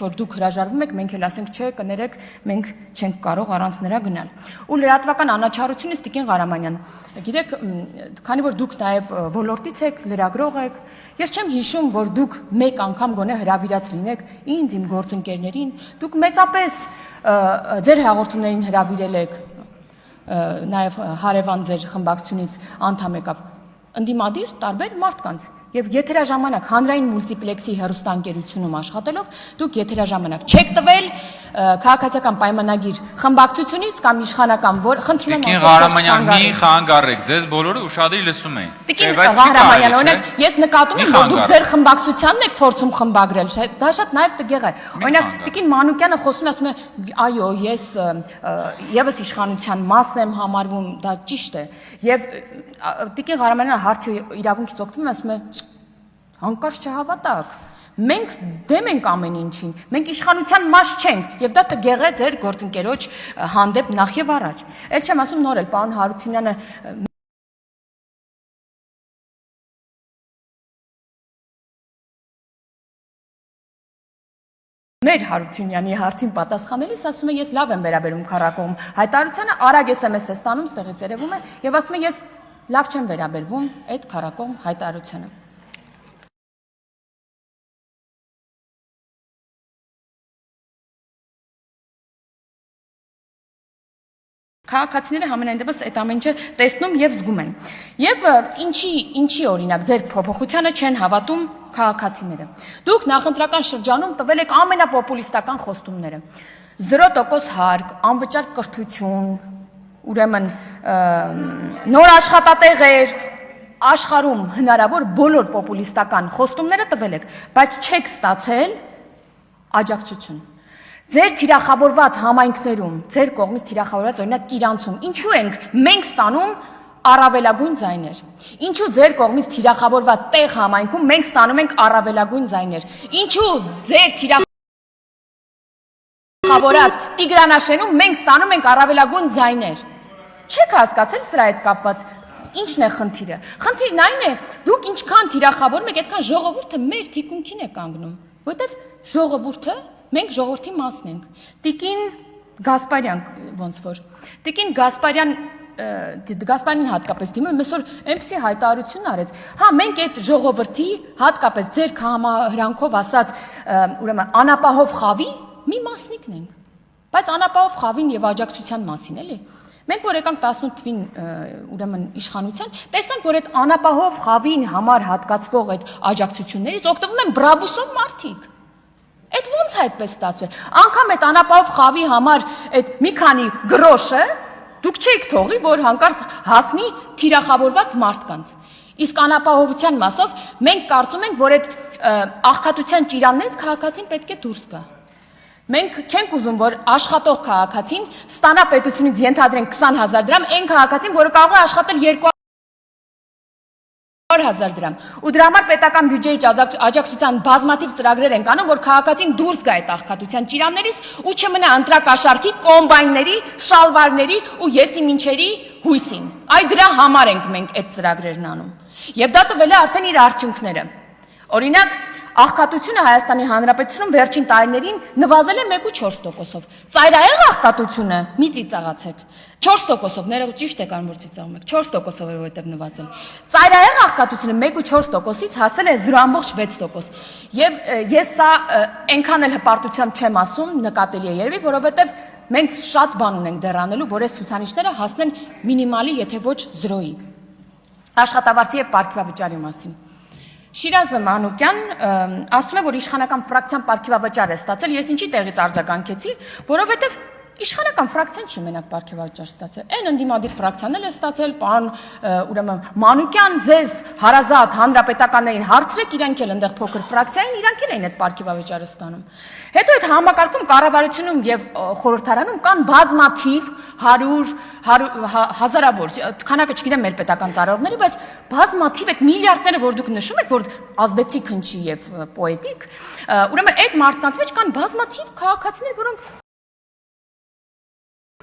որ դուք հրաժարվում եք, մենք էլ ասենք չէ, կներեք, մենք չենք կարող առանց նրա գնալ։ Ու լրատվական անաչառությունից Տիկին Ղարամանյան, գիտեք, քանի որ դուք նաև ոլորտից եք, լրագրող եք, ես չեմ հիշում, որ դուք մեկ անգամ գոնե հրավիրած լինեք ինձ, իմ գործընկերներին, դուք մեծապես ձեր հաղորդումներին հրավիրել եք, նաև հարևան ձեր խմբակցությունից անդամ եկավ, ընդդիմադիր տարբեր մարդկանց եւ եթերաժամանակ հանրային մուլտիպլեքսի հեռուստաընկերությունում աշխատելով դուք եթերաժամանակ չեք տվել քաղաքացիական պայմանագիր խմբակցությունից կամ իշխանական որ խնդրում եմ Տիկին Ղարամանյան մի խանգարեք ձեզ բոլորը ուշադիր լսում են Տիկին Ղարամանյան օրինակ ես նկատում եմ որ դուք ձեր խմբակցությանն եք փորձում խմբագրել դա շատ նաեւ տգեղ է օրինակ Տիկին Մանուկյանը խոսում է ասում է այո ես եւս իշխանության մաս եմ համարվում դա ճիշտ է եւ Տիկին Ղարամանյանը հարցի իրավունքից օգտվում է ասում է հանկարծ չհավատակ մենք դեմ ենք ամեն ինչին մենք իշխանության մաս չենք եւ դա տգեղ է ձեր գործընկերոջ հանդեպ նախ եւ առաջ էլ չեմ ասում նոր էլ պարոն Հարությունյանը Մեր Հարությունյանի հարցին պատասխանելիս ասում է ես լավ եմ վերաբերում քառակողմ հայտարարությանը արագ SMS է ստանում ստեղից երևում է եւ ասում է ես լավ չեմ վերաբերվում այդ քառակողմ հայտարարությանը Քաղաքացիները համենայն դեպս այդ ամեն ինչը տեսնում եւ զգում են։ Եվ ինչի օրինակ ձեր փոփոխությանը չեն հավատում քաղաքացիները։ Դուք նախընտրական շրջանում տվել եք ամենապոպուլիստական խոստումները։ 0% հարկ, անվճար կրթություն, ուրեմն նոր աշխատատեղեր, աշխարհում հնարավոր բոլոր պոպուլիստական խոստումները տվել եք, բայց չեք ստացել աջակցություն։ Ձեր թիրախավորված համայնքներում, ձեր կողմից թիրախավորված օրինակ Կիրանցում, ինչու ենք մենք ստանում առավելագույն ձայներ։ Ինչու ձեր կողմից թիրախավորված տեղ համայնքում մենք ստանում ենք առավելագույն ձայներ։ Ինչու ձեր թիրախավորած Տիգրանաշենում մենք ստանում ենք առավելագույն ձայներ։ Չեք հասկացել սրա հետ կապված Ինչն է խնդիրը։ Խնդիրն այն է, դուք ինչքան թիրախավորում եք, այդքան ժողովուրդը մեր թիկունքին է կանգնում, որտեվ ժողովուրդը Մենք ժողովրդի մասն ենք։ Տիկին Գասպարյան ոնց որ։ Տիկին Գասպարյանին հատկապես դիմում այսօր այնպեսի հայտարարություն արեց։ Հա, մենք այդ ժողովրդի հատկապես ձեր համահրանքով ասած, ուրեմն անապահով խավի մի մասնիկն ենք։ Բայց անապահով խավին եւ աջակցության մասին էլի։ Մենք որ եկանք 18 թվին ուրեմն իշխանության, տեսանք որ այդ անապահով խավին համար հատկացվող այդ աջակցություններից օգտվում են բրաբուսով մարդիկ։ Այդ ոնց է այդպես ստացվել։ Անկամ այդ անապահով խավի համար այդ մի քանի գրոշը դուք չեք թողի, որ հանկարծ հասնի թիրախավորված մարդկանց։ Իսկ անապահովության մասով մենք կարծում ենք, որ այդ աղքատության ճիրաններից քաղաքացին պետք է դուրս գա։ Մենք չենք ուզում, որ աշխատող քաղաքացին ստանա պետությունից ենթադրենք 20,000 դրամ, այն քաղաքացին, որը կարող է աշխատել 200,000 դրամ։ Ու դրա համար պետական բյուջեի աջակցության բազմաթիվ ծրագրեր են կանում, որ քաղաքացին դուրս գա այդ աղքատության ճիրաններից ու չմնա ընտրակաշառքի, կոմբայնների, շալվարների ու եսի մինչերի հույսին։ Այ դրա համար ենք մենք այդ ծրագրերն անում։ Եվ դա տվել է արդեն իր արդյունքները։ Օրինակ, աղքատությունը Հայաստանի Հանրապետությունում վերջին տարիներին նվազել է 1.4%-ով։ Ծայրահեղ աղքատությունը մի ծիծաղացեք 4%-ով, ներողություն ճիշտ եք անում որ ծիծաղում եք 4%-ով է որովհետև նվազել։ Ծայրահեղ աղքատությունը 1.4%-ից հասել է 0.6%։ Եվ ես սա այնքան էլ հպարտությամբ չեմ ասում, նկատելի է երևի, որովհետև մենք շատ բան ունենք դեռ անելու, որ այս ցուցանիշները հասնեն մինիմալի, եթե ոչ 0-ի։ Աշխատավարձի եւ պարգևավճարի մասին։ Շիրազը Մանուկյան ասում է, որ իշխանական ֆրակցիան պարգևավճար է ստացել, ես ինչի տեղից արձագանքեցի, որովհետև իշխանական ֆրակցիան չի մենակ պարգևավճար ստացել, այն ընդդիմադիր ֆրակցիան էլ է ստացել, պարոն ուրեմն Մանուկյան ձեզ հարազատ հանրապետականներին հարցրեք, իրանք էլ այնտեղ փոքր ֆրակցիային, իրանք էլ են այդ պարգևավճարը ստանում։ Հետո այդ համակարգում կառավարությունում եւ խորհրդարանում կան բազմաթիվ հազարավոր, քանակը չգիտեմ մեր պետական ծառայողների, բայց բազմաթիվ այդ միլիարդները, որ դուք նշում եք, որ ազդեցիկ հնչի եւ պոետիկ, ուրեմն այդ մարդկանց մեջ կան բազմաթիվ քաղաքացիներ, որոնք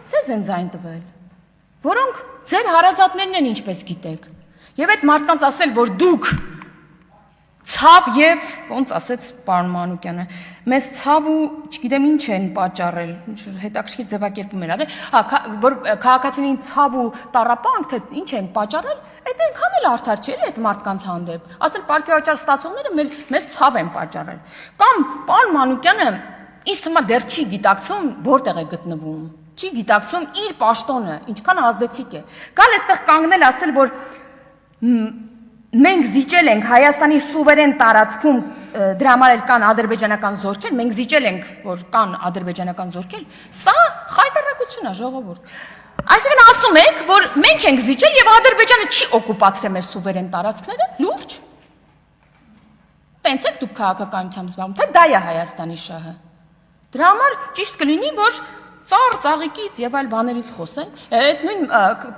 ձեզ են ձայն տվել, որոնք ձեր հարազատներն են ինչպես գիտեք։ Եվ այդ մարդկանց ասել, որ դուք Ցավ եւ ոնց ասեց պարոն Մանուկյանը, մեզ ցավ ու չգիտեմ ինչ են պատճառել, հետաքրքիր ձևակերպում են արել, որ քաղաքացիներին ցավ ու տառապանք թե ինչ են պատճառել, այդ այնքան էլ արդար չէ էլի այդ մարդկանց հանդեպ։ Ասել պարգևաճար ստացողները մեզ ցավ են պատճառել։ Կամ պարոն Մանուկյանը ինձ թվում է դեռ չի գիտակցում որտեղ է գտնվում։ Չի գիտակցում իր պաշտոնը, ինչքան ազդեցիկ է։ Կան այստեղ կանգնել ասել, որ մենք զիջել ենք Հայաստանի սուվերեն տարածքում դրա համար էլ կան ադրբեջանական զորքեր, մենք զիջել ենք, որ կան ադրբեջանական զորքեր, սա խայտարակություն է, ժողովուրդ։ Այսինքն ասում եք, որ մենք ենք զիջել եւ Ադրբեջանը չի օկուպացրել մեր սուվերեն տարածքները, լուրջ։ Տենց եք դուք քաղաքականությամբ զբաղվում, թե դա է Հայաստանի շահը։ Դրա համար ճիշտ կլինի, որ ծաղիկից եւ այլ բաներից խոսեն։ Այդ նույն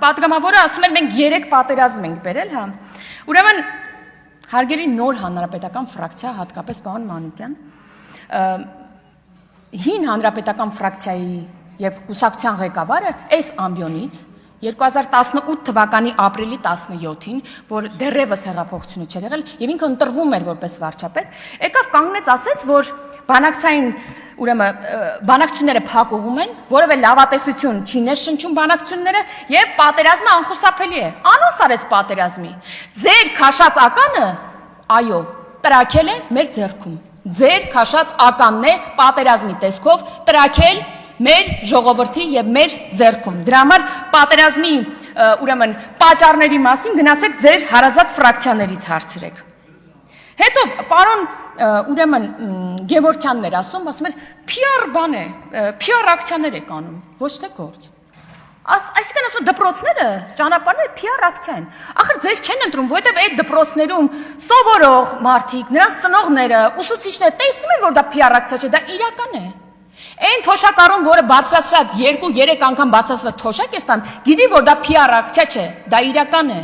պատգամավորը ասում էր մենք 3 պատերազմ ենք բերել, հա։ Ուրեմն հարգելի նոր հանրապետական ֆրակցիա, հատկապես պարոն Մանուկյան, հին հանրապետական ֆրակցիայի եւ կուսակցության ղեկավարը այս ամբիոնից 2018 թվականի ապրիլի 17-ին, որ դեռևս հեղափոխությունը չէր եղել եւ ինքը ընտրվում էր որպես վարչապետ, եկավ կանգնեց ասեց, որ բանակցային ուրեմն բանակցությունները փակուղում են, որևէ լավատեսություն չի ներշնչում բանակցությունները եւ պատերազմը անխուսափելի է։ Անոնց արեց պատերազմի։ Ձեր քաշած ականը, այո, տրակել է մեր ձեռքում։ Ձեր քաշած ականն է պատերազմի տեսքով տրակել մեր ժողովրդի եւ մեր ձեռքում։ Դրա համար պատերազմի ուրեմն պատճառների մասին գնացեք ձեր հարազատ ֆրակցիաներից հարցրեք։ Հետո պարոն ուրեմն Գևորգյանն էր ասում էր PR բան է, PR ակցիաներ է կանում, ոչ թե գործ։ Այսինքն ասում դպրոցները, ճանապարհները PR ակցիա են։ Ախր ձեզ չեն ընտրում, որովհետև այդ դպրոցներում սովորող մարդիկ, նրանց ծնողները, ուսուցիչները տեսնում են, որ դա PR ակցիա չէ, դա իրական է։ Այն թոշակառուն, որը բարձրացրած 2-3 անգամ բարձրացված թոշակ է ստանում, գիտի, որ դա PR ակցիա չէ, դա իրական է։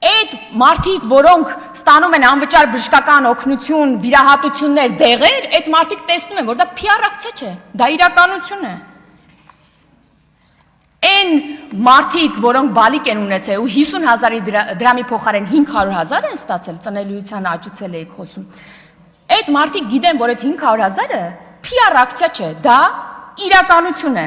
Այդ մարդիկ, որոնք ստանում են անվճար բժշկական օգնություն, վիրահատություններ, դեղեր, այդ մարդիկ տեսնում են, որ դա PR ակցիա չէ, դա իրականություն է։ Այն մարդիկ, որոնք բալիկ են ունեցել ու 50,000 դրամի փոխարեն 500,000 են ստացել, ծնելիության աճեցել եք խոսում։ Այդ մարդիկ գիտեն, որ այդ 500,000-ը PR ակցիա չէ, դա իրականություն է։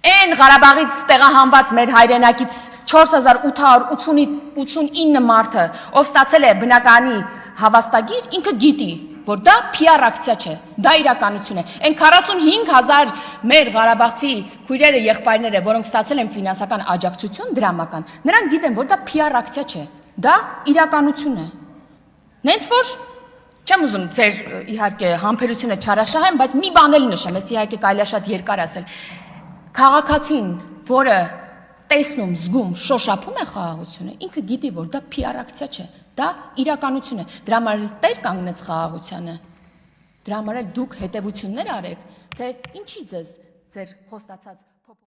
Այն Ղարաբաղից տեղահանված մեր հայրենակից 4889 մարդը, ով ստացել է բնականի հավաստագիր, ինքը գիտի, որ դա PR ակցիա չէ, դա իրականություն է։ Այն 45,000 մեր Ղարաբաղցի քույրերը, եղբայրները, որոնք ստացել են ֆինանսական աջակցություն դրամական, նրանք գիտեն, որ դա PR ակցիա չէ, դա իրականություն է։ Նենց որ չեմ ուզում ձեր իհարկե համբերությունը չարաշահեմ, բայց մի բան էլ նշեմ, ես իհարկե կարելի է շատ երկար ասել։ Քաղաքացին, որը տեսնում, զգում, շոշափում է խաղաղությունը, ինքը գիտի, որ դա PR ակցիա չէ, դա իրականություն է։ Դրա համար էլ տեր կանգնեց խաղաղությանը։ Դրա համար էլ դուք հետևություններ արեք, թե ինչի ձեզ ձեր խոստացած